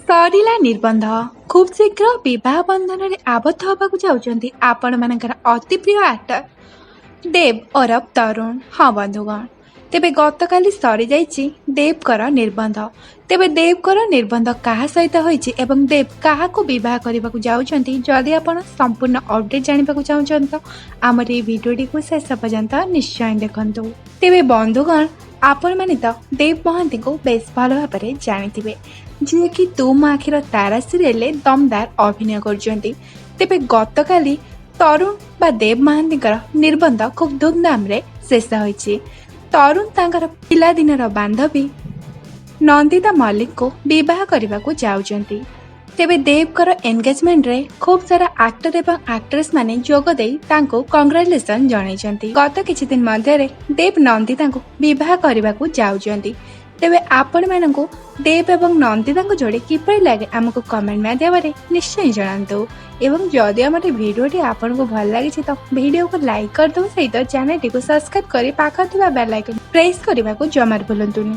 ସରିଲା ନିର୍ବନ୍ଧ। ଖୁବ୍ ଶୀଘ୍ର ବିବାହ ବନ୍ଧନରେ ଆବଦ୍ଧ ହେବାକୁ ଯାଉଛନ୍ତି ଆପଣମାନଙ୍କର ଅତି ପ୍ରିୟ ଆକ୍ଟର ଦେବ ଓରଫ ତରୁଣ। ହଁ ବନ୍ଧୁଗଣ, ତେବେ ଗତକାଲି ସରିଯାଇଛି ଦେବଙ୍କର ନିର୍ବନ୍ଧ। ତେବେ ଦେବଙ୍କର ନିର୍ବନ୍ଧ କାହା ସହିତ ହୋଇଛି ଏବଂ ଦେବ କାହାକୁ ବିବାହ କରିବାକୁ ଯାଉଛନ୍ତି, ଯଦି ଆପଣ ସମ୍ପୂର୍ଣ୍ଣ ଅପଡେଟ୍ ଜାଣିବାକୁ ଚାହୁଁଛନ୍ତି ତ ଆମର ଏହି ଭିଡ଼ିଓଟିକୁ ଶେଷ ପର୍ଯ୍ୟନ୍ତ ନିଶ୍ଚୟ ଦେଖନ୍ତୁ। ତେବେ ବନ୍ଧୁଗଣ, ଆପଣମାନେ ତ ଦେବ ମହାନ୍ତିଙ୍କୁ ବେଶ ଭଲ ଭାବରେ ଜାଣିଥିବେ, ଯିଏକି ତୁ ମୋ ଆଖିର ତାରା ସିରିଏଲରେ ଦମଦାର ଅଭିନୟ କରୁଛନ୍ତି। ତେବେ ଗତକାଲି ତରୁଣ ବା ଦେବ ମହାନ୍ତିଙ୍କର ନିର୍ବନ୍ଧ ଖୁବ୍ ଧୁମଧାମରେ ଶେଷ ହୋଇଛି। ତରୁଣ ତାଙ୍କର ପିଲାଦିନର ବାନ୍ଧବୀ ନନ୍ଦିତା ମଲ୍ଲିକଙ୍କୁ ବିବାହ କରିବାକୁ ଯାଉଛନ୍ତି। ତେବେ ଦେବଙ୍କର ଏନଗେଜମେଣ୍ଟରେ ଖୁବ୍ ସାରା ଆକ୍ଟର ଏବଂ ଆକ୍ଟ୍ରେସ୍ ମାନେ ଯୋଗ ଦେଇ ତାଙ୍କୁ କଂଗ୍ରାଚୁଲେସନ୍ ଜଣାଇଛନ୍ତି। ଗତ କିଛି ଦିନ ମଧ୍ୟରେ ଦେବ ନନ୍ଦିତାଙ୍କୁ ବିବାହ କରିବାକୁ ଯାଉଛନ୍ତି। ତେବେ ଆପଣମାନଙ୍କୁ ଦେବ ଏବଂ ନନ୍ଦିତାଙ୍କ ଯୋଡ଼ି କିପରି ଲାଗେ ଆମକୁ କମେଣ୍ଟ ମାଧ୍ୟମରେ ନିଶ୍ଚୟ ଜଣାନ୍ତୁ। ଏବଂ ଯଦି ଆମର ଭିଡ଼ିଓଟି ଆପଣଙ୍କୁ ଭଲ ଲାଗିଛି ତ ଭିଡ଼ିଓକୁ ଲାଇକ୍ କରିଦେବା ସହିତ ଚ୍ୟାନେଲଟିକୁ ସବସ୍କ୍ରାଇବ୍ କରି ପାଖରେ ଥିବା ବେଲ୍ ଆଇକନ୍ ପ୍ରେସ୍ କରିବାକୁ ଜମାରୁ ଭୁଲନ୍ତୁନି।